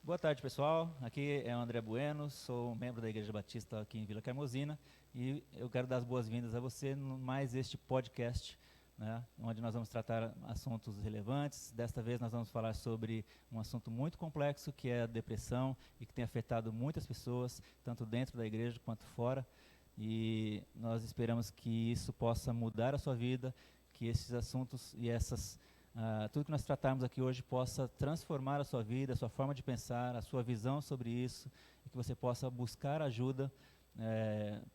Boa tarde, pessoal. Aqui é o André Bueno, sou membro da Igreja Batista aqui em Vila Caimosina e eu quero dar as boas-vindas a você no mais este podcast, né, onde nós vamos tratar assuntos relevantes. Desta vez nós vamos falar sobre um assunto muito complexo, que é a depressão e que tem afetado muitas pessoas, tanto dentro da igreja quanto fora. E nós esperamos que isso possa mudar a sua vida, que esses assuntos e tudo que nós tratarmos aqui hoje possa transformar a sua vida, a sua forma de pensar, a sua visão sobre isso, e que você possa buscar ajuda,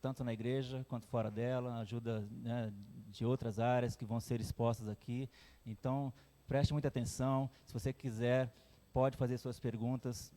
tanto na igreja quanto fora dela, ajuda, né, de outras áreas que vão ser expostas aqui. Então, preste muita atenção. Se você quiser, pode fazer suas perguntas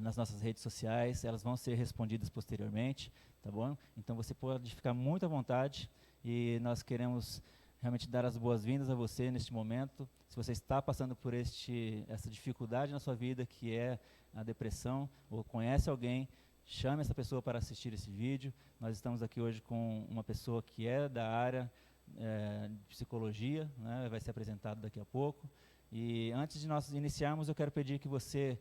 nas nossas redes sociais, elas vão ser respondidas posteriormente, tá bom? Então você pode ficar muito à vontade e nós queremos realmente dar as boas-vindas a você neste momento. Se você está passando por essa dificuldade na sua vida, que é a depressão, ou conhece alguém, chame essa pessoa para assistir esse vídeo. Nós estamos aqui hoje com uma pessoa que é da área de psicologia, né, vai ser apresentado daqui a pouco. E antes de nós iniciarmos, eu quero pedir que você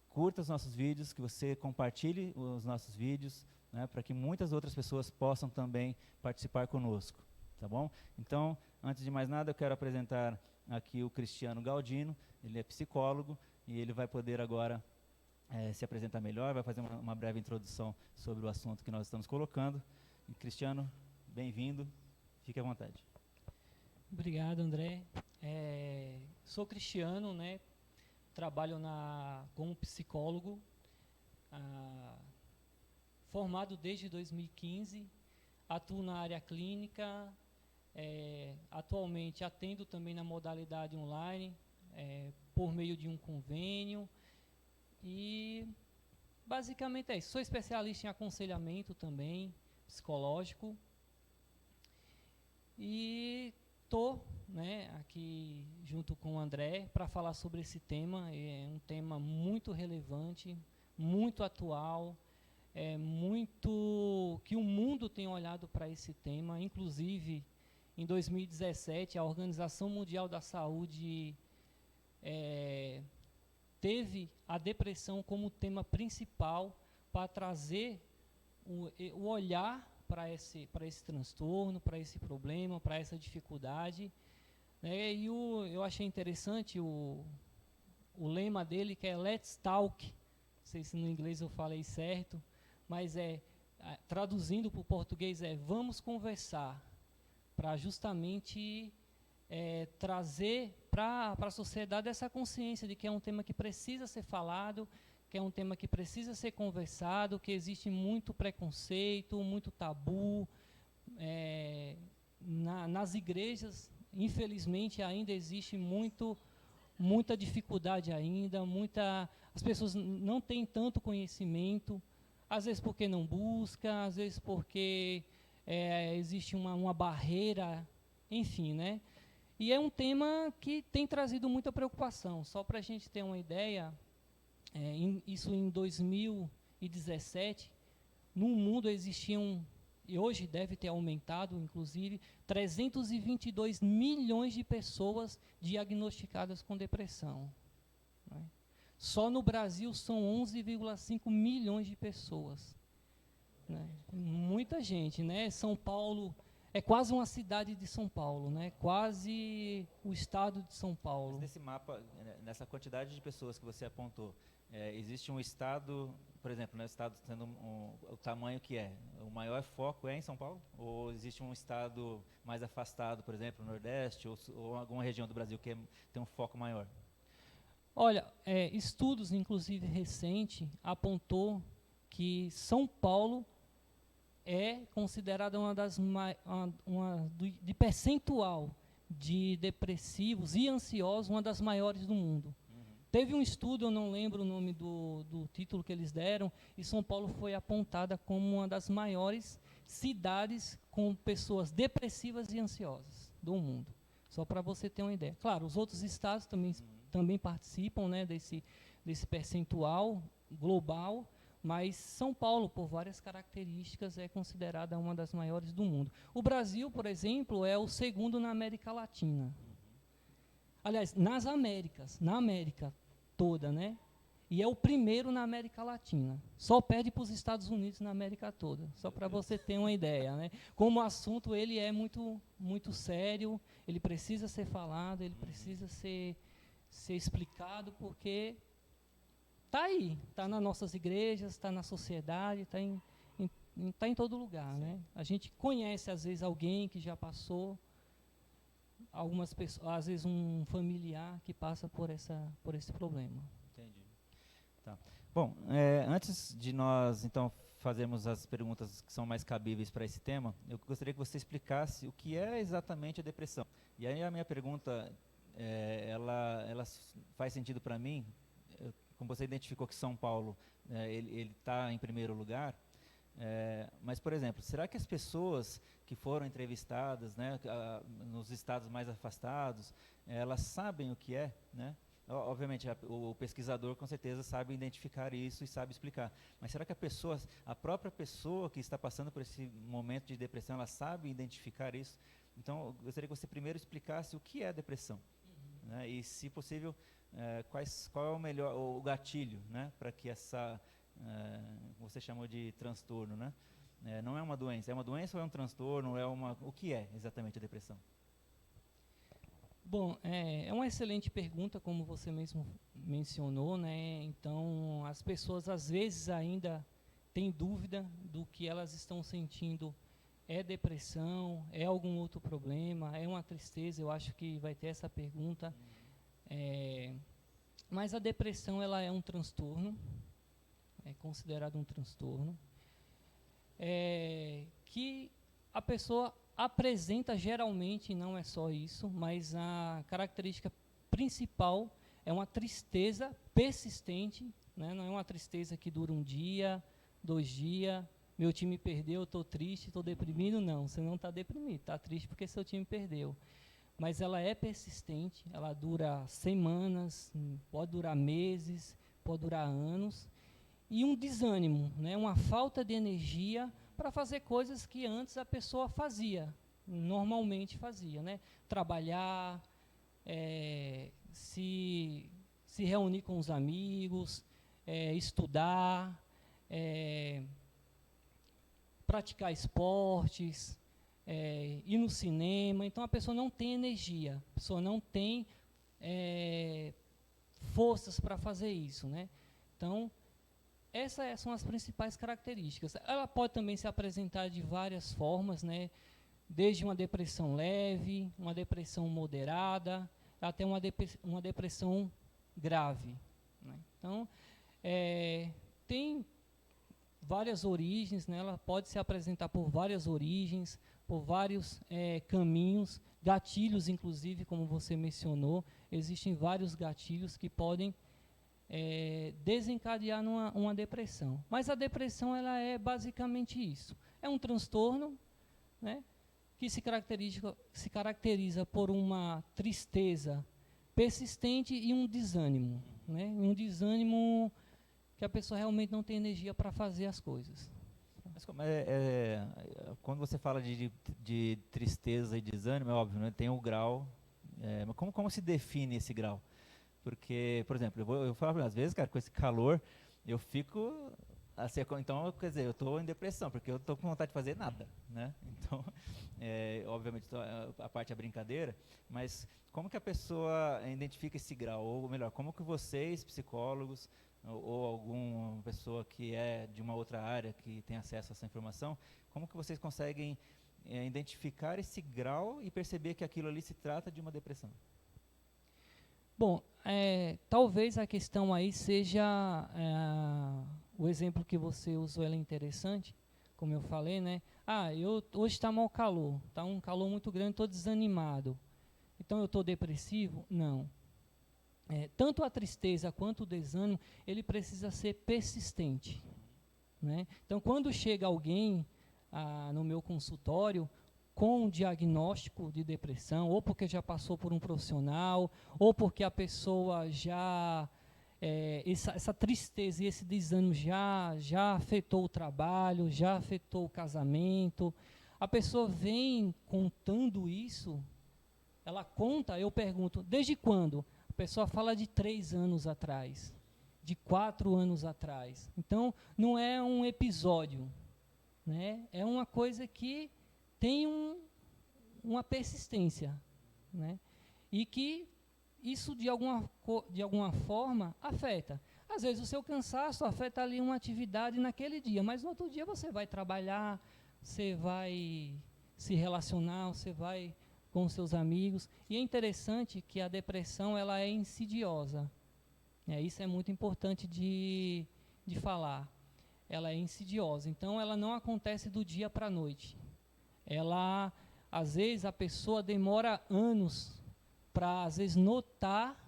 curta os nossos vídeos, que você compartilhe os nossos vídeos, né, para que muitas outras pessoas possam também participar conosco, tá bom? Então, antes de mais nada, eu quero apresentar aqui o Cristiano Galdino. Ele é psicólogo e ele vai poder agora se apresentar melhor, vai fazer uma breve introdução sobre o assunto que nós estamos colocando. E, Cristiano, bem-vindo, fique à vontade. Obrigado, André. Sou Cristiano, né? Trabalho como psicólogo, formado desde 2015, atuo na área clínica, atualmente atendo também na modalidade online, por meio de um convênio, e basicamente é isso. Sou especialista em aconselhamento também, psicológico, e estou, né, aqui junto com o André para falar sobre esse tema. É um tema muito relevante, muito atual, muito que o mundo tem olhado para esse tema. Inclusive, em 2017, a Organização Mundial da Saúde teve a depressão como tema principal para trazer o olhar para esse transtorno, para esse problema, para essa dificuldade, né? E eu achei interessante o lema dele, que é Let's Talk. Não sei se no inglês eu falei certo, mas traduzindo para o português vamos conversar, para justamente trazer para a sociedade essa consciência de que é um tema que precisa ser falado, que é um tema que precisa ser conversado, que existe muito preconceito, muito tabu. Nas igrejas, infelizmente, ainda existe muita dificuldade ainda, as pessoas não têm tanto conhecimento, às vezes porque não busca, às vezes porque existe uma barreira, enfim, né? E é um tema que tem trazido muita preocupação. Só para a gente ter uma ideia, isso em 2017, no mundo existiam, e hoje deve ter aumentado, inclusive, 322 milhões de pessoas diagnosticadas com depressão, né? Só no Brasil são 11,5 milhões de pessoas, né? Muita gente, né? São Paulo é quase uma cidade de São Paulo, né? Quase o estado de São Paulo. Mas nesse mapa, nessa quantidade de pessoas que você apontou, existe um estado, por exemplo, né, o estado tendo o tamanho que o maior foco é em São Paulo? Ou existe um estado mais afastado, por exemplo, no Nordeste, ou alguma região do Brasil que tem um foco maior? Olha, estudos, inclusive recente, apontou que São Paulo é considerada de percentual de depressivos e ansiosos, uma das maiores do mundo. Teve um estudo, eu não lembro o nome do título que eles deram, e São Paulo foi apontada como uma das maiores cidades com pessoas depressivas e ansiosas do mundo. Só para você ter uma ideia. Claro, os outros estados também participam, né, desse percentual global, mas São Paulo, por várias características, é considerada uma das maiores do mundo. O Brasil, por exemplo, é o segundo na América Latina. Aliás, na América toda, né? E é o primeiro na América Latina. Só perde para os Estados Unidos na América toda, só para você ter uma ideia, né? Como o assunto ele é muito, muito sério, ele precisa ser falado, ele precisa ser explicado, porque está aí, está nas nossas igrejas, está na sociedade, está em todo lugar, né? A gente conhece, às vezes, alguém que já passou, algumas pessoas, às vezes um familiar que passa por esse problema. Entendi. Tá. Bom, antes de nós, então, fazermos as perguntas que são mais cabíveis para esse tema, eu gostaria que você explicasse o que é exatamente a depressão. E aí a minha pergunta, ela faz sentido para mim, como você identificou que São Paulo, ele está em primeiro lugar, mas, por exemplo, será que as pessoas que foram entrevistadas, né, nos estados mais afastados, elas sabem o que é, né? Obviamente, o pesquisador com certeza sabe identificar isso e sabe explicar. Mas será que a própria pessoa que está passando por esse momento de depressão, ela sabe identificar isso? Então, eu gostaria que você primeiro explicasse o que é a depressão, né? E, se possível, qual é o gatilho, né, para que você chamou de transtorno, né? Não é uma doença. É uma doença ou é um transtorno? O que é exatamente a depressão? Bom, é uma excelente pergunta, como você mesmo mencionou, né? Então, as pessoas às vezes ainda têm dúvida do que elas estão sentindo. É depressão? É algum outro problema? É uma tristeza? Eu acho que vai ter essa pergunta. Mas a depressão, ela é um transtorno, é considerado um transtorno, que a pessoa apresenta geralmente, não é só isso, mas a característica principal é uma tristeza persistente, né? Não é uma tristeza que dura um dia, 2 dias, meu time perdeu, estou triste, estou deprimido. Não, você não está deprimido, está triste porque seu time perdeu. Mas ela é persistente, ela dura semanas, pode durar meses, pode durar anos, e um desânimo, né? Uma falta de energia para fazer coisas que antes a pessoa fazia, normalmente fazia, né? Trabalhar, se reunir com os amigos, estudar, praticar esportes, ir no cinema. Então a pessoa não tem energia, a pessoa não tem forças para fazer isso, né? Então, essas são as principais características. Ela pode também se apresentar de várias formas, né? Desde uma depressão leve, uma depressão moderada, até uma depressão grave, né? Então, tem várias origens, né? Ela pode se apresentar por várias origens, por vários caminhos, gatilhos, inclusive, como você mencionou. Existem vários gatilhos que podem desencadear uma depressão. Mas a depressão, ela é basicamente isso. É um transtorno, né, que se caracteriza por uma tristeza persistente e um desânimo, né? Um desânimo que a pessoa realmente não tem energia para fazer as coisas. Mas quando você fala de tristeza e desânimo, é óbvio, né, tem o grau. Mas como se define esse grau? Porque, por exemplo, eu falo, às vezes, cara, com esse calor, eu fico assim, então, quer dizer, eu estou em depressão, porque eu estou com vontade de fazer nada, né? Então, obviamente, a parte é brincadeira, mas como que a pessoa identifica esse grau? Ou melhor, como que vocês, psicólogos, ou alguma pessoa que é de uma outra área, que tem acesso a essa informação, como que vocês conseguem identificar esse grau e perceber que aquilo ali se trata de uma depressão? Bom, talvez a questão aí seja, o exemplo que você usou, ele é interessante, como eu falei, né? Hoje está mau calor, está um calor muito grande, estou desanimado. Então eu estou depressivo? Não. Tanto a tristeza quanto o desânimo, ele precisa ser persistente, né? Então, quando chega alguém no meu consultório com um diagnóstico de depressão, ou porque já passou por um profissional, ou porque a pessoa já, essa tristeza e esse desânimo já afetou o trabalho, já afetou o casamento, a pessoa vem contando isso, ela conta, eu pergunto, desde quando? A pessoa fala de 3 anos atrás. de 4 anos atrás. Então, não é um episódio, né? É uma coisa que tem uma persistência, né? E que isso, de alguma forma, afeta. Às vezes, o seu cansaço afeta ali uma atividade naquele dia, mas no outro dia você vai trabalhar, você vai se relacionar, você vai com os seus amigos. E é interessante que a depressão ela é insidiosa. Isso é muito importante de falar. Ela é insidiosa, então ela não acontece do dia para a noite. Ela, às vezes, a pessoa demora anos para, às vezes, notar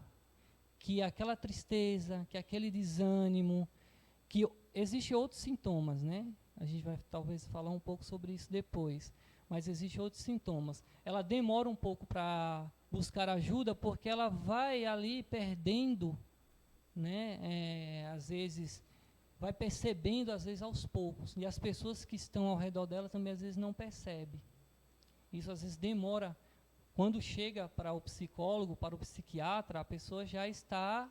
que aquela tristeza, que aquele desânimo, que existem outros sintomas, né? A gente vai talvez falar um pouco sobre isso depois, mas existem outros sintomas. Ela demora um pouco para buscar ajuda porque ela vai ali perdendo, né? Às vezes vai percebendo, às vezes aos poucos, e as pessoas que estão ao redor dela também às vezes não percebem. Isso às vezes demora. Quando chega para o psicólogo, para o psiquiatra, a pessoa já está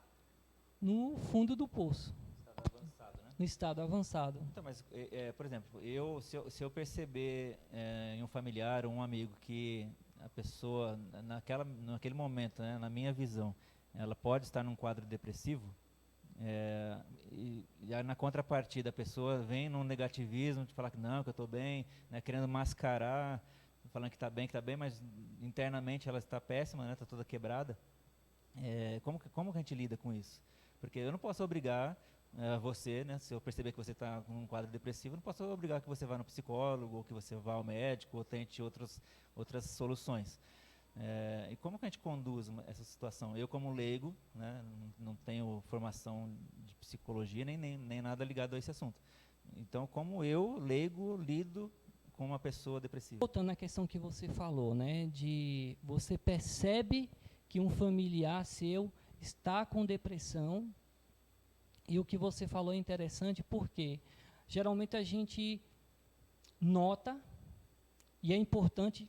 no fundo do poço. Estado avançado, né? No estado avançado. Então, mas, por exemplo, se eu perceber em um familiar ou um amigo que a pessoa, naquele momento, né, na minha visão, ela pode estar num quadro depressivo, e aí na contrapartida a pessoa vem num negativismo de falar que não, que eu estou bem, né, querendo mascarar, falando que está bem, mas internamente ela está péssima, né, está toda quebrada. Como que a gente lida com isso? Porque eu não posso obrigar você, né, se eu perceber que você está com um quadro depressivo, eu não posso obrigar que você vá no psicólogo, ou que você vá ao médico, ou tente outras soluções. E como que a gente conduz essa situação? Eu, como leigo, né, não tenho formação de psicologia, nem nada ligado a esse assunto. Então, como eu, leigo, lido com uma pessoa depressiva? Voltando à questão que você falou, né, de você percebe que um familiar seu está com depressão, e o que você falou é interessante porque geralmente a gente nota, e é importante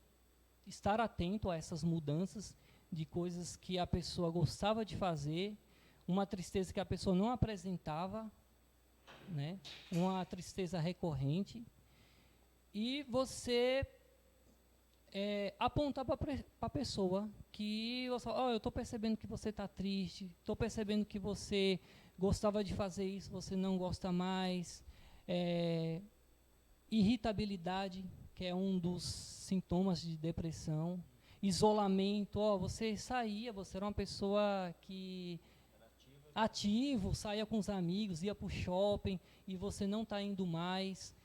estar atento a essas mudanças de coisas que a pessoa gostava de fazer, uma tristeza que a pessoa não apresentava, né, uma tristeza recorrente, e você apontar para a pessoa que eu estou percebendo que você está triste, estou percebendo que você gostava de fazer isso, você não gosta mais. Irritabilidade, que é um dos sintomas de depressão. Isolamento, você saía, você era uma pessoa que ativo, saía com os amigos, ia para o shopping e você não está indo mais.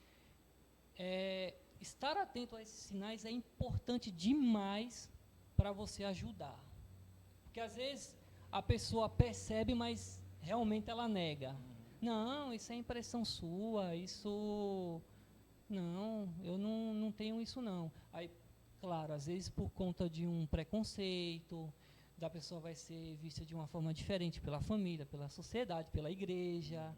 Estar atento a esses sinais é importante demais para você ajudar. Porque às vezes a pessoa percebe, mas realmente ela nega. Não, isso é impressão sua, isso... Não, eu não tenho isso não. Aí, claro, às vezes por conta de um preconceito, da pessoa vai ser vista de uma forma diferente pela família, pela sociedade, pela igreja,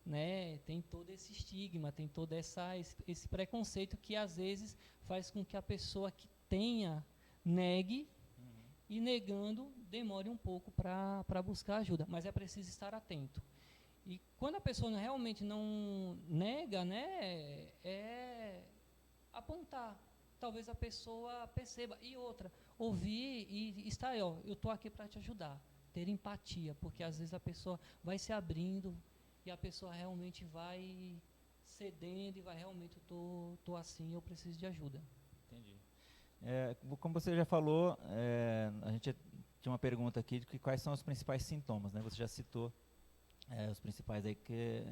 né? Tem todo esse estigma, tem todo esse preconceito que às vezes faz com que a pessoa que tenha negue, e negando demore um pouco para buscar ajuda, mas é preciso estar atento. E quando a pessoa realmente não nega, né, apontar. Talvez a pessoa perceba. E outra, ouvir e estar aí, eu estou aqui para te ajudar. Ter empatia, porque às vezes a pessoa vai se abrindo e a pessoa realmente vai cedendo e vai realmente, eu estou assim, eu preciso de ajuda. Entendi. Como você já falou, a gente tinha uma pergunta aqui de quais são os principais sintomas, né? Você já citou os principais aí, que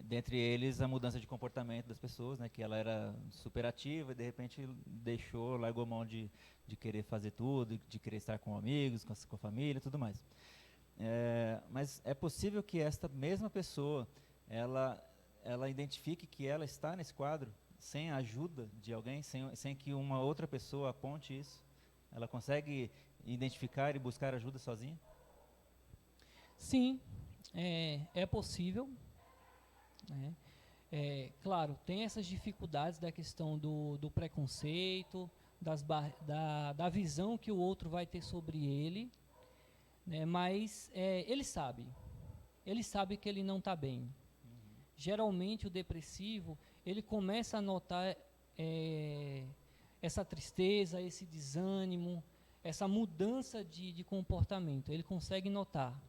dentre eles a mudança de comportamento das pessoas, né? Que ela era super ativa e de repente largou mão de querer fazer tudo, de querer estar com amigos, com a família e tudo mais. Mas é possível que esta mesma pessoa, ela identifique que ela está nesse quadro sem a ajuda de alguém, sem que uma outra pessoa aponte isso? Ela consegue identificar e buscar ajuda sozinha? Sim, é possível, né? Claro, tem essas dificuldades da questão do preconceito, da visão que o outro vai ter sobre ele, né? Mas ele sabe. ele sabe que ele não está bem. Geralmente o depressivo, ele começa a notar essa tristeza, esse desânimo, essa mudança de comportamento. Ele consegue notar.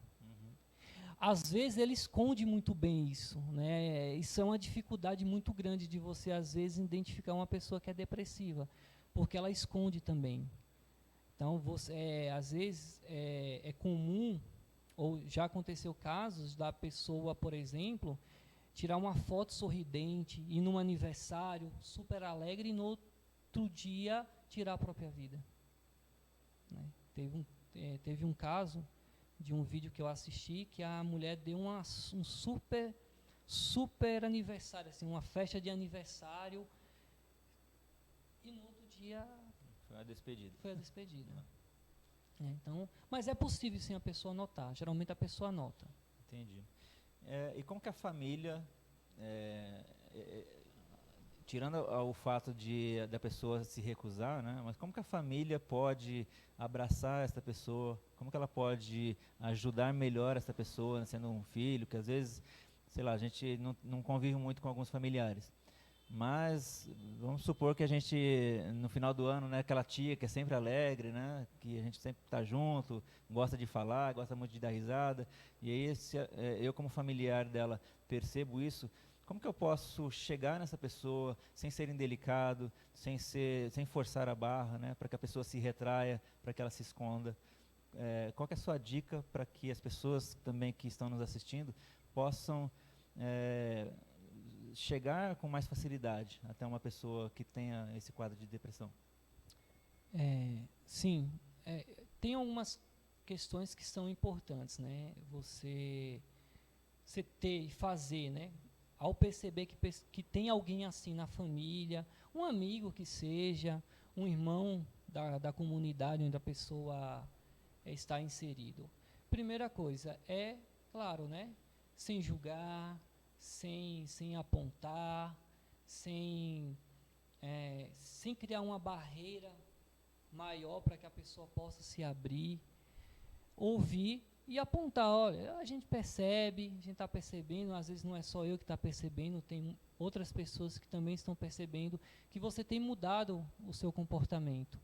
Às vezes ele esconde muito bem isso, né? Isso é uma dificuldade muito grande de você, às vezes, identificar uma pessoa que é depressiva, porque ela esconde também. Então, às vezes, é comum, ou já aconteceu casos da pessoa, por exemplo, tirar uma foto sorridente, ir num aniversário super alegre e no outro dia tirar a própria vida. Né? Teve um caso de um vídeo que eu assisti que a mulher deu um super aniversário, assim, uma festa de aniversário, e no outro dia foi a despedida. Então, mas é possível sim a pessoa notar. Geralmente a pessoa nota. Entendi. E como que a família, tirando o fato da pessoa se recusar, né, mas como que a família pode abraçar essa pessoa? Como que ela pode ajudar melhor essa pessoa, né, sendo um filho, que às vezes, sei lá, a gente não convive muito com alguns familiares. Mas vamos supor que a gente, no final do ano, né, aquela tia que é sempre alegre, né, que a gente sempre está junto, gosta de falar, gosta muito de dar risada, e aí eu como familiar dela percebo isso, como que eu posso chegar nessa pessoa sem ser indelicado, sem forçar a barra, né, para que a pessoa se retraia, para que ela se esconda? Qual que é a sua dica para que as pessoas também que estão nos assistindo possam chegar com mais facilidade até uma pessoa que tenha esse quadro de depressão? Sim, tem algumas questões que são importantes, né? Você ter e fazer, né? Ao perceber que tem alguém assim na família, um amigo que seja, um irmão da comunidade onde a pessoa está inserido. Primeira coisa claro, né? Sem julgar, sem apontar, sem criar uma barreira maior para que a pessoa possa se abrir, ouvir e apontar. Olha, a gente percebe, a gente está percebendo, às vezes não é só eu que está percebendo, tem outras pessoas que também estão percebendo que você tem mudado o seu comportamento.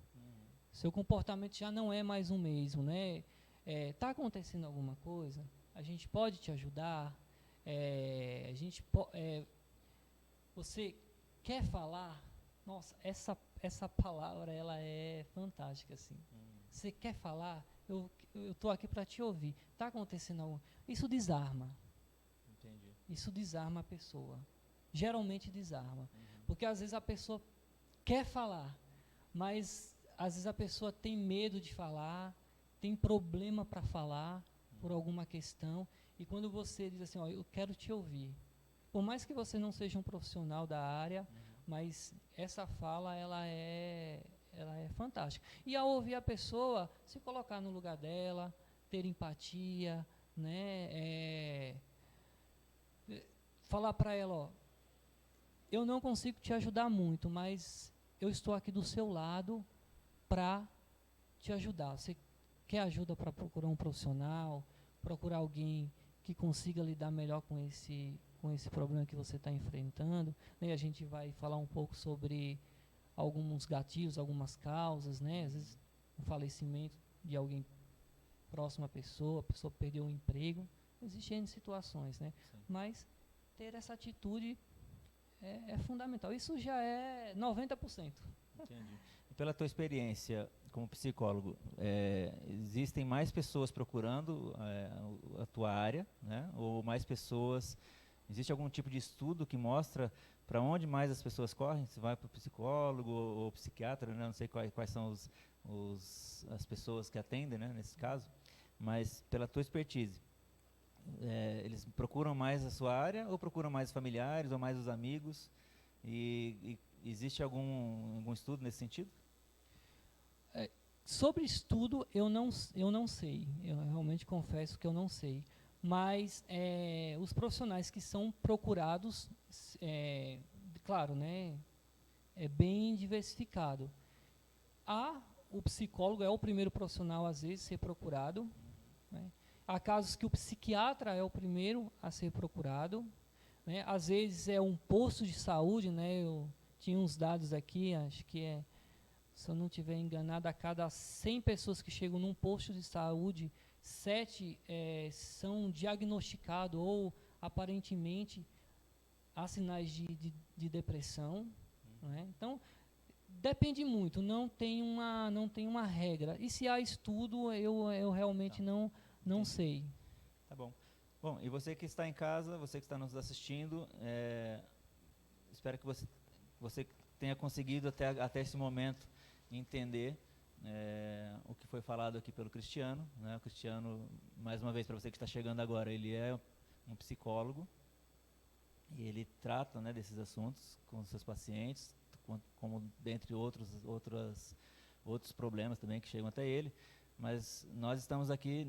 Seu comportamento já não é mais o mesmo, né? Está acontecendo alguma coisa? A gente pode te ajudar? Você quer falar? Nossa, essa palavra ela é fantástica, assim. Você quer falar? Eu estou aqui para te ouvir. Está acontecendo algo? Isso desarma. Entendi. Isso desarma a pessoa. Geralmente desarma. Porque às vezes a pessoa quer falar, mas às vezes a pessoa tem medo de falar, tem problema para falar por alguma questão. E quando você diz assim, eu quero te ouvir. Por mais que você não seja um profissional da área, mas essa fala, ela é fantástica. E ao ouvir a pessoa, se colocar no lugar dela, ter empatia, né? Falar para ela, eu não consigo te ajudar muito, mas eu estou aqui do seu lado para te ajudar. Você quer ajuda para procurar um profissional, procurar alguém que consiga lidar melhor com esse problema que você está enfrentando, né? A gente vai falar um pouco sobre alguns gatilhos, algumas causas, né? Às vezes um falecimento de alguém próximo à pessoa, a pessoa perdeu o emprego, existem situações, né? Sim. Mas ter essa atitude é fundamental. Isso já é 90%. Entendi. E pela tua experiência como psicólogo, existem mais pessoas procurando a tua área, né? Ou mais pessoas... Existe algum tipo de estudo que mostra para onde mais as pessoas correm? Se vai para o psicólogo ou psiquiatra, né? Não sei quais são as pessoas que atendem, né, nesse caso, mas pela tua expertise, eles procuram mais a sua área ou procuram mais os familiares ou mais os amigos? E existe algum estudo nesse sentido? Sobre estudo, eu não sei. Eu realmente confesso que eu não sei. Mas os profissionais que são procurados, claro, né, é bem diversificado. O psicólogo é o primeiro profissional, às vezes, a ser procurado, né? Há casos que o psiquiatra é o primeiro a ser procurado, né? Às vezes é um posto de saúde, né? Eu tinha uns dados aqui, acho que se eu não estiver enganado, a cada 100 pessoas que chegam num posto de saúde, 7 são diagnosticados ou aparentemente há sinais de depressão, né? Então, depende muito, não tem uma regra. E se há estudo, eu realmente não sei. Tá bom. Bom, e você que está em casa, você que está nos assistindo, espero que você tenha conseguido até esse momento entender o que foi falado aqui pelo Cristiano, né? O Cristiano, mais uma vez, para você que está chegando agora, ele é um psicólogo e ele trata, né, desses assuntos com os seus pacientes, como dentre outros problemas também que chegam até ele. Mas nós estamos aqui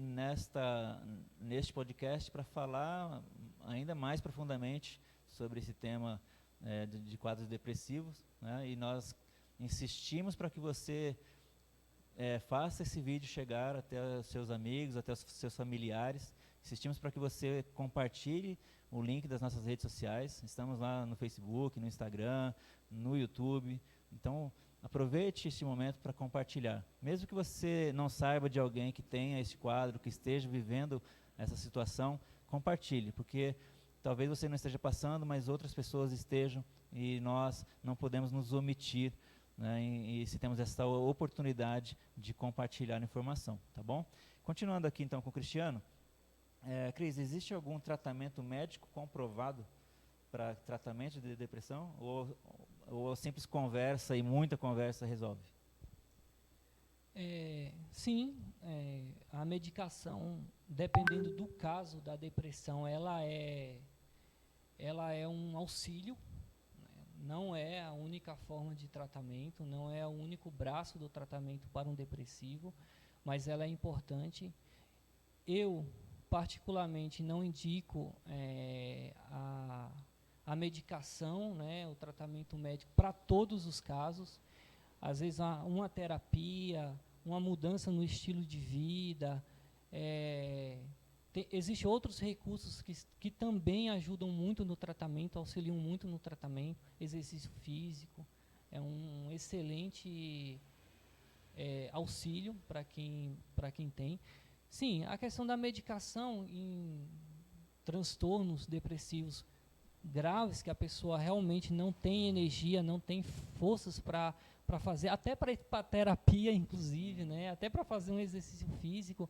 neste podcast para falar ainda mais profundamente sobre esse tema de quadros depressivos, né? E nós insistimos para que você faça esse vídeo chegar até os seus amigos, até os seus familiares. Insistimos para que você compartilhe o link das nossas redes sociais. Estamos lá no Facebook, no Instagram, no YouTube. Então, aproveite este momento para compartilhar. Mesmo que você não saiba de alguém que tenha esse quadro, que esteja vivendo essa situação, compartilhe, porque talvez você não esteja passando, mas outras pessoas estejam, e nós não podemos nos omitir, né, e se temos essa oportunidade de compartilhar informação, tá bom? Continuando aqui então com o Cristiano, Cris, existe algum tratamento médico comprovado para tratamento de depressão, ou simples conversa e muita conversa resolve? Sim, a medicação, dependendo do caso da depressão, ela é um auxílio, né? Não é a única forma de tratamento, não é o único braço do tratamento para um depressivo, mas ela é importante. Eu, particularmente, não indico a medicação, né, o tratamento médico para todos os casos. Às vezes uma terapia, uma mudança no estilo de vida, existem outros recursos que também ajudam muito no tratamento, auxiliam muito no tratamento. Exercício físico é um excelente auxílio para quem tem. Sim, a questão da medicação em transtornos depressivos graves, que a pessoa realmente não tem energia, não tem forças para fazer, até para ir para terapia, inclusive, né? Até para fazer um exercício físico.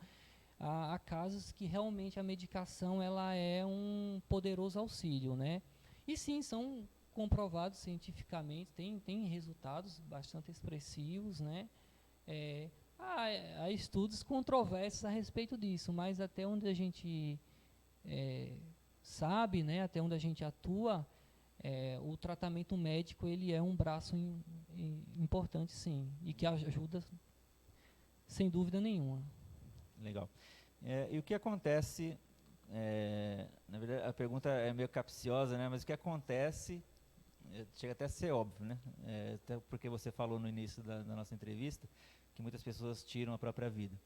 Há casos que realmente a medicação ela é um poderoso auxílio, né? E sim, são comprovados cientificamente, tem resultados bastante expressivos, né? Há estudos controversos a respeito disso, mas até onde a gente sabe, né, até onde a gente atua, o tratamento médico ele é um braço importante, sim, e que ajuda sem dúvida nenhuma. Legal. E o que acontece, na verdade a pergunta é meio capciosa, né, mas o que acontece, chega até a ser óbvio, né, até porque você falou no início da nossa entrevista, que muitas pessoas tiram a própria vida.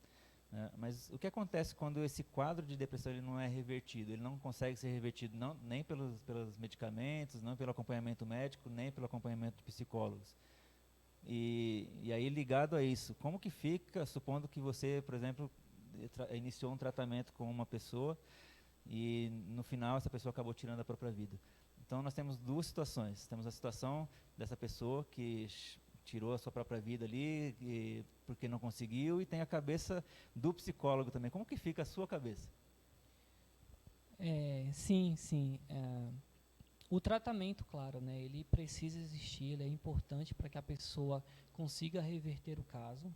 Mas o que acontece quando esse quadro de depressão ele não é revertido? Ele não consegue ser revertido nem pelos medicamentos, não pelo acompanhamento médico, nem pelo acompanhamento de psicólogos. E aí, ligado a isso, como que fica, supondo que você, por exemplo, iniciou um tratamento com uma pessoa e no final essa pessoa acabou tirando a própria vida? Então nós temos duas situações. Temos a situação dessa pessoa que tirou a sua própria vida ali porque não conseguiu, e tem a cabeça do psicólogo também. Como que fica a sua cabeça? Sim. O tratamento, claro, né, ele precisa existir, ele é importante para que a pessoa consiga reverter o caso,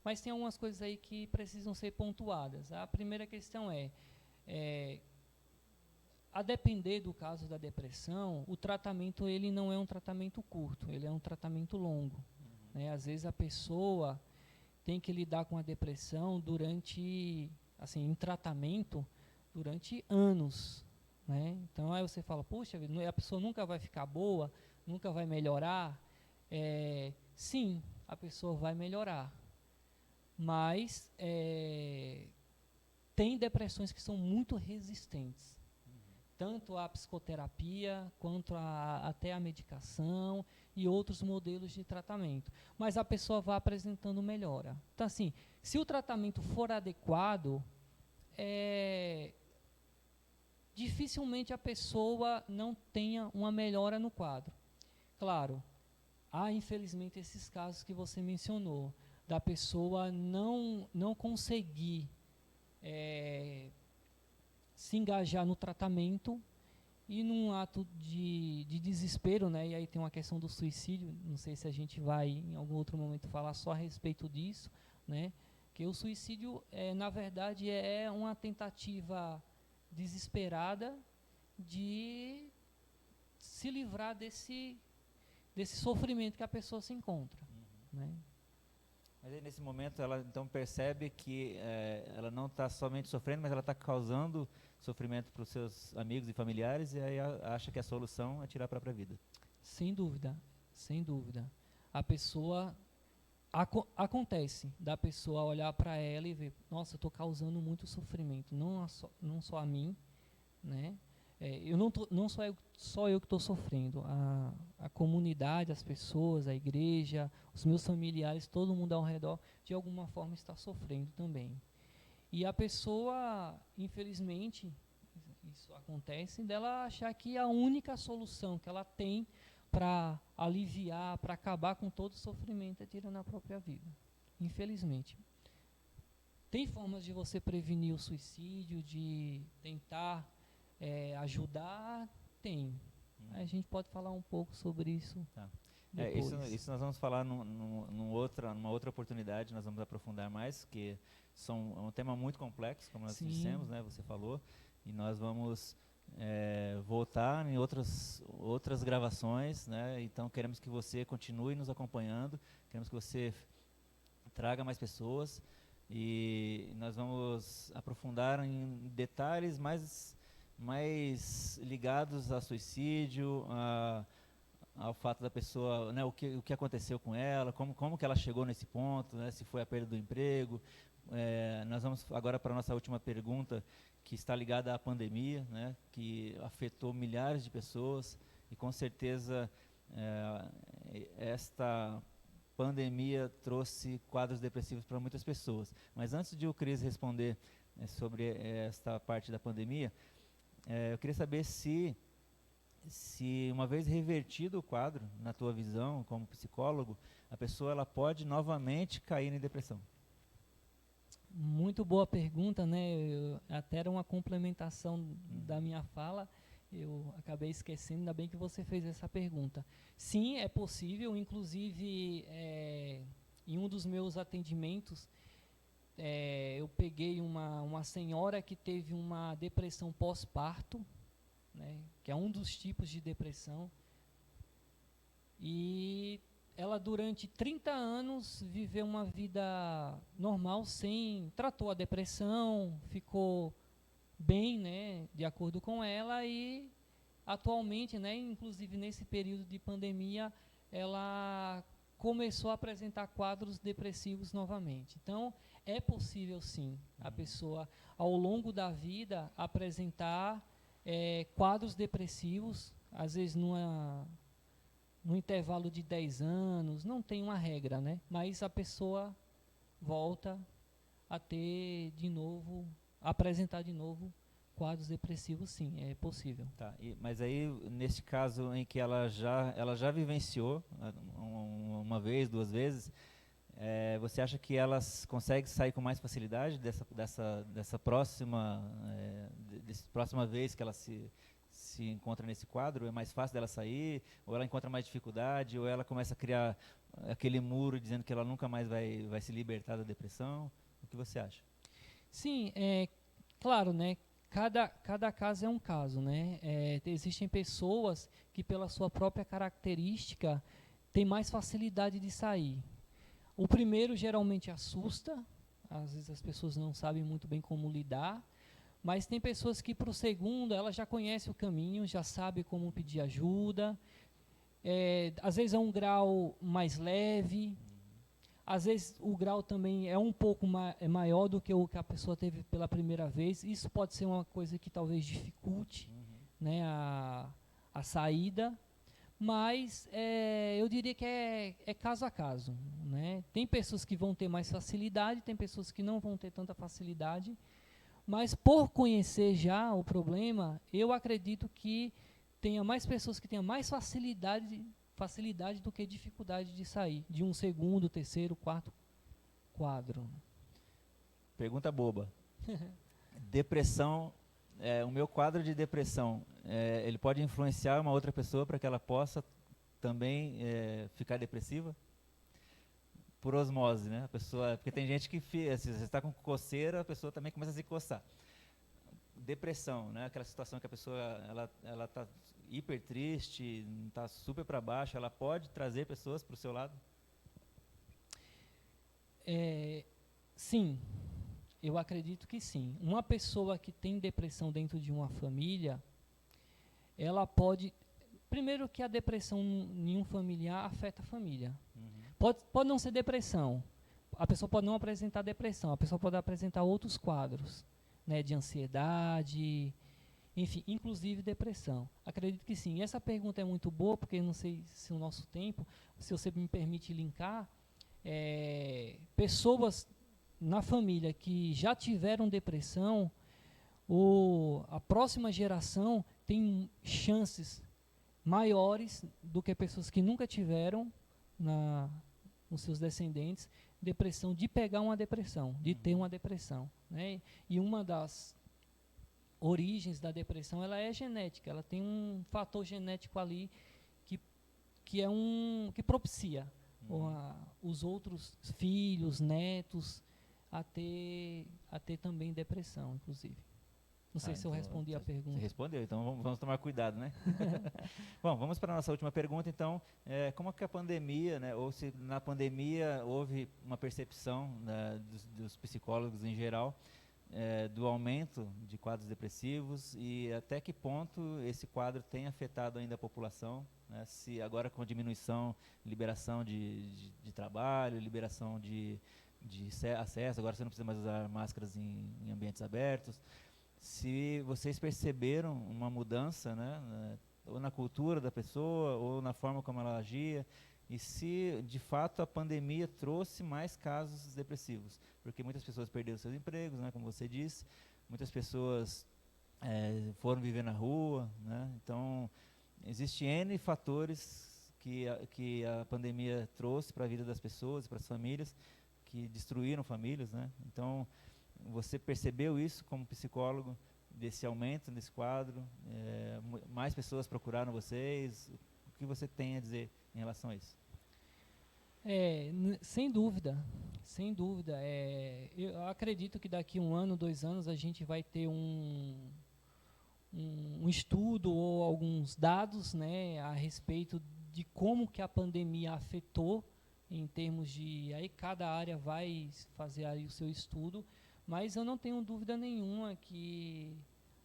mas tem algumas coisas aí que precisam ser pontuadas. A primeira questão a depender do caso da depressão, o tratamento ele não é um tratamento curto, ele é um tratamento longo. Né? Às vezes a pessoa tem que lidar com a depressão em tratamento, durante anos. Né? Então aí você fala, puxa, a pessoa nunca vai ficar boa, nunca vai melhorar. Sim, a pessoa vai melhorar, mas tem depressões que são muito resistentes, tanto à psicoterapia, quanto até à medicação e outros modelos de tratamento. Mas a pessoa vai apresentando melhora. Então, assim, se o tratamento for adequado, dificilmente a pessoa não tenha uma melhora no quadro. Claro, há infelizmente esses casos que você mencionou, da pessoa não conseguir se engajar no tratamento e num ato de desespero, né? E aí tem uma questão do suicídio, não sei se a gente vai em algum outro momento falar só a respeito disso, né? Que o suicídio, na verdade, é uma tentativa desesperada de se livrar desse sofrimento que a pessoa se encontra, né? Mas aí, nesse momento, ela então percebe que ela não está somente sofrendo, mas ela está causando sofrimento para os seus amigos e familiares, e aí acha que a solução é tirar a própria vida. Sem dúvida, sem dúvida. A pessoa, acontece da pessoa olhar para ela e ver, nossa, eu estou causando muito sofrimento, não só a mim, né? Não só eu que estou sofrendo, a comunidade, as pessoas, a igreja, os meus familiares, todo mundo ao redor, de alguma forma está sofrendo também. E a pessoa, infelizmente, isso acontece, dela achar que a única solução que ela tem para aliviar, para acabar com todo o sofrimento é tirando a própria vida. Infelizmente. Tem formas de você prevenir o suicídio, de tentar ajudar? Tem. A gente pode falar um pouco sobre isso. Tá. Depois. Isso nós vamos falar numa outra oportunidade, nós vamos aprofundar mais, que é um tema muito complexo, como nós Sim. dissemos, né? Você falou, e nós vamos voltar em outras gravações, né? Então queremos que você continue nos acompanhando, queremos que você traga mais pessoas, e nós vamos aprofundar em detalhes mais ligados a suicídio, ao fato da pessoa, né, o que aconteceu com ela, como que ela chegou nesse ponto, né, se foi a perda do emprego. Nós vamos agora para a nossa última pergunta, que está ligada à pandemia, né, que afetou milhares de pessoas, e com certeza esta pandemia trouxe quadros depressivos para muitas pessoas. Mas antes de o Cris responder sobre esta parte da pandemia, eu queria saber se uma vez revertido o quadro, na tua visão como psicólogo, a pessoa ela pode novamente cair em depressão. Muito boa pergunta, né? Até era uma complementação da minha fala, eu acabei esquecendo, ainda bem que você fez essa pergunta. Sim, é possível, inclusive em um dos meus atendimentos, eu peguei uma senhora que teve uma depressão pós-parto, né, que é um dos tipos de depressão, e ela durante 30 anos viveu uma vida normal, tratou a depressão, ficou bem, né, de acordo com ela, e atualmente, né, inclusive nesse período de pandemia, ela começou a apresentar quadros depressivos novamente. Então, é possível sim a pessoa, ao longo da vida, apresentar quadros depressivos, às vezes num intervalo de 10 anos, não tem uma regra, né? Mas a pessoa volta a ter de novo, apresentar de novo quadros depressivos, sim, é possível. Tá, mas aí, nesse caso em que ela já vivenciou uma vez, 2 vezes, você acha que elas conseguem sair com mais facilidade dessa próxima vez que ela se encontra nesse quadro? É mais fácil dela sair? Ou ela encontra mais dificuldade? Ou ela começa a criar aquele muro dizendo que ela nunca mais vai se libertar da depressão? O que você acha? Sim, claro, né? Cada caso é um caso, né? Existem pessoas que, pela sua própria característica, têm mais facilidade de sair. O primeiro geralmente assusta, às vezes as pessoas não sabem muito bem como lidar, mas tem pessoas que, para o segundo, ela já conhece o caminho, já sabe como pedir ajuda, às vezes é um grau mais leve, Às vezes o grau também é um pouco maior do que o que a pessoa teve pela primeira vez. Isso pode ser uma coisa que talvez dificulte, né, a saída, mas eu diria que é caso a caso, né? Tem pessoas que vão ter mais facilidade, tem pessoas que não vão ter tanta facilidade, mas por conhecer já o problema, eu acredito que tenha mais pessoas que tenham mais facilidade do que dificuldade de sair de um segundo, terceiro, quarto quadro. Pergunta boba. Depressão, o meu quadro de depressão, ele pode influenciar uma outra pessoa para que ela possa também ficar depressiva? Por osmose, né? A pessoa, porque tem gente que, se você está com coceira, a pessoa também começa a se coçar. Depressão, né? Aquela situação que a pessoa ela está hiper triste, está super para baixo, ela pode trazer pessoas para o seu lado? Sim, eu acredito que sim. Uma pessoa que tem depressão dentro de uma família, ela pode... Primeiro que a depressão em um familiar afeta a família. Pode não ser depressão. A pessoa pode não apresentar depressão, a pessoa pode apresentar outros quadros, né, de ansiedade, enfim, inclusive depressão. Acredito que sim. Essa pergunta é muito boa, porque eu não sei se o nosso tempo, se você me permite linkar, pessoas na família que já tiveram depressão, a próxima geração tem chances maiores do que pessoas que nunca tiveram nos seus descendentes depressão, de pegar uma depressão, de ter uma depressão, né? E uma das origens da depressão, ela é genética, ela tem um fator genético ali que propicia os outros filhos, netos a ter também depressão, inclusive. Não sei se eu respondi a pergunta. Você respondeu, então vamos tomar cuidado, né? Bom, vamos para a nossa última pergunta, então. Como que a pandemia, né, ou se na pandemia houve uma percepção, né, dos psicólogos em geral, do aumento de quadros depressivos e até que ponto esse quadro tem afetado ainda a população, né? Se agora com a diminuição, liberação de trabalho, liberação de acesso, agora você não precisa mais usar máscaras em ambientes abertos, se vocês perceberam uma mudança, né, ou na cultura da pessoa, ou na forma como ela agia, e se de fato a pandemia trouxe mais casos depressivos, porque muitas pessoas perderam seus empregos, né, como você disse, muitas pessoas foram viver na rua, né, então existem N fatores que a pandemia trouxe para a vida das pessoas, para as famílias, que destruíram famílias, né, então você percebeu isso como psicólogo, desse aumento nesse quadro? Mais pessoas procuraram vocês? O que você tem a dizer em relação a isso? Sem dúvida, sem dúvida. Eu acredito que daqui 1 ano, 2 anos, a gente vai ter um estudo ou alguns dados, né, a respeito de como que a pandemia afetou em termos de... Aí cada área vai fazer aí o seu estudo, mas eu não tenho dúvida nenhuma que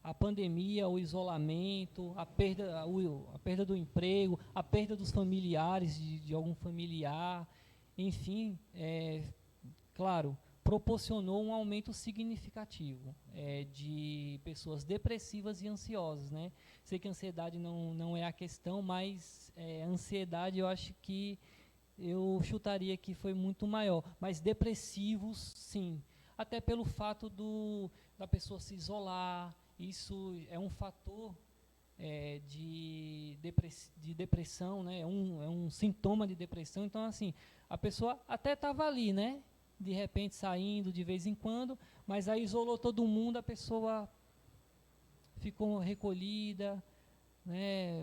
a pandemia, o isolamento, a perda do emprego, a perda dos familiares, de algum familiar, enfim, claro, proporcionou um aumento significativo de pessoas depressivas e ansiosas, né? Sei que a ansiedade não é a questão, mas a ansiedade eu acho que eu chutaria que foi muito maior, mas depressivos, sim. Até pelo fato da pessoa se isolar, isso é um fator de depressão, né? É um sintoma de depressão. Então, assim, a pessoa até estava ali, né? De repente saindo de vez em quando, mas aí isolou todo mundo, a pessoa ficou recolhida, né?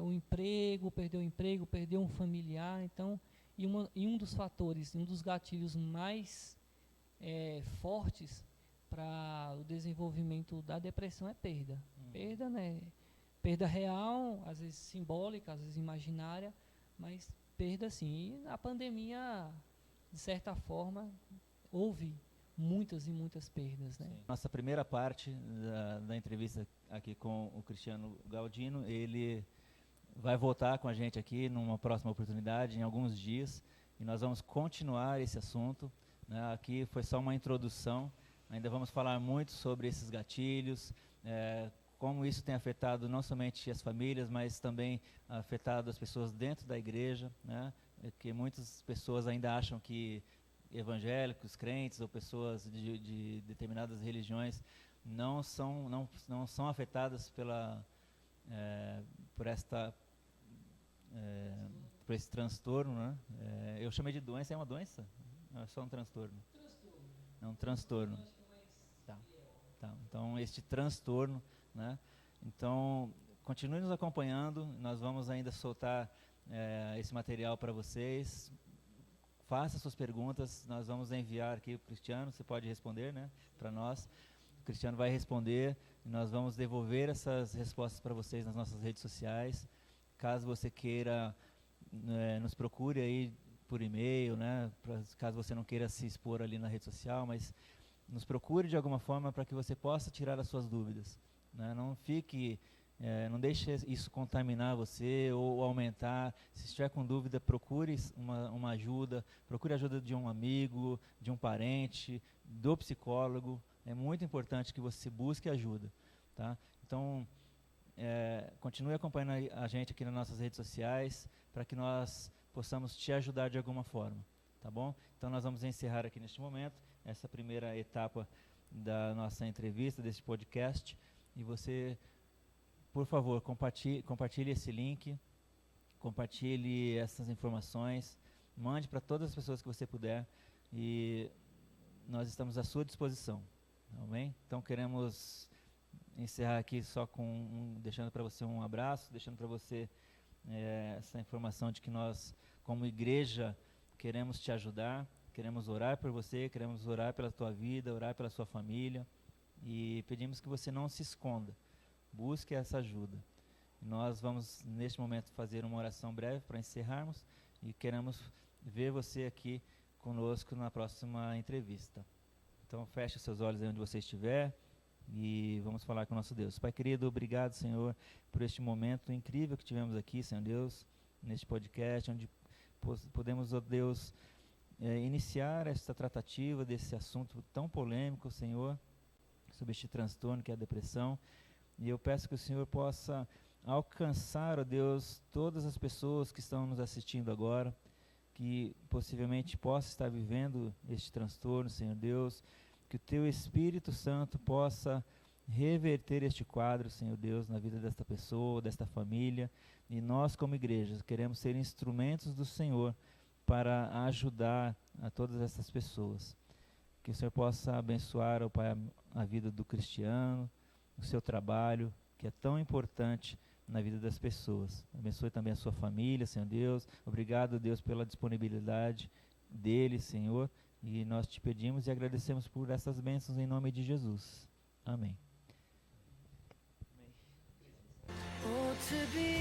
Perdeu o emprego, perdeu um familiar. Então, e um dos fatores, um dos gatilhos mais fortes para o desenvolvimento da depressão é perda. Perda, né? Perda real, às vezes simbólica, às vezes imaginária, mas perda sim. E a pandemia, de certa forma, houve muitas e muitas perdas, né? Nossa primeira parte da entrevista aqui com o Cristiano Galdino, ele vai voltar com a gente aqui numa próxima oportunidade, em alguns dias. e nós vamos continuar esse assunto, né? Aqui foi só uma introdução, ainda vamos falar muito sobre esses gatilhos, como isso tem afetado não somente as famílias, mas também afetado as pessoas dentro da igreja, né? Que muitas pessoas ainda acham que evangélicos, crentes ou pessoas de determinadas religiões não são afetadas por esse transtorno, né? Eu chamei de doença, é uma doença? Não, é só um transtorno. É um transtorno. Tá. Então, este transtorno, né? Então, continue nos acompanhando, nós vamos ainda soltar esse material para vocês. Faça suas perguntas, nós vamos enviar aqui para o Cristiano, você pode responder, né, para nós. O Cristiano vai responder e nós vamos devolver essas respostas para vocês nas nossas redes sociais. Caso você queira, nos procure aí por e-mail, né, caso você não queira se expor ali na rede social, mas nos procure de alguma forma para que você possa tirar as suas dúvidas, né? Não deixe isso contaminar você ou aumentar. Se estiver com dúvida, procure uma ajuda, procure a ajuda de um amigo, de um parente, do psicólogo. É muito importante que você busque ajuda, tá? Então, continue acompanhando a gente aqui nas nossas redes sociais para que nós possamos te ajudar de alguma forma, tá bom? Então, nós vamos encerrar aqui neste momento essa primeira etapa da nossa entrevista, desse podcast, e você, por favor, compartilhe esse link, compartilhe essas informações, mande para todas as pessoas que você puder e nós estamos à sua disposição, amém? Então queremos encerrar aqui só deixando para você um abraço, deixando para você essa informação de que nós, como igreja, queremos te ajudar, queremos orar por você, queremos orar pela tua vida, orar pela sua família e pedimos que você não se esconda. Busque essa ajuda. Nós vamos, neste momento, fazer uma oração breve para encerrarmos e queremos ver você aqui conosco na próxima entrevista. Então, feche os seus olhos aí onde você estiver e vamos falar com o nosso Deus. Pai querido, obrigado, Senhor, por este momento incrível que tivemos aqui, Senhor Deus, neste podcast, onde podemos, ó Deus, iniciar esta tratativa desse assunto tão polêmico, Senhor, sobre este transtorno que é a depressão. E eu peço que o Senhor possa alcançar, ó Deus, todas as pessoas que estão nos assistindo agora, que possivelmente possa estar vivendo este transtorno, Senhor Deus, que o Teu Espírito Santo possa reverter este quadro, Senhor Deus, na vida desta pessoa, desta família, e nós como igreja queremos ser instrumentos do Senhor para ajudar a todas essas pessoas. Que o Senhor possa abençoar, ó Pai, a vida do Cristiano, o seu trabalho, que é tão importante na vida das pessoas. Abençoe também a sua família, Senhor Deus. Obrigado, Deus, pela disponibilidade dele, Senhor. E nós te pedimos e agradecemos por essas bênçãos em nome de Jesus. Amém. Oh, to be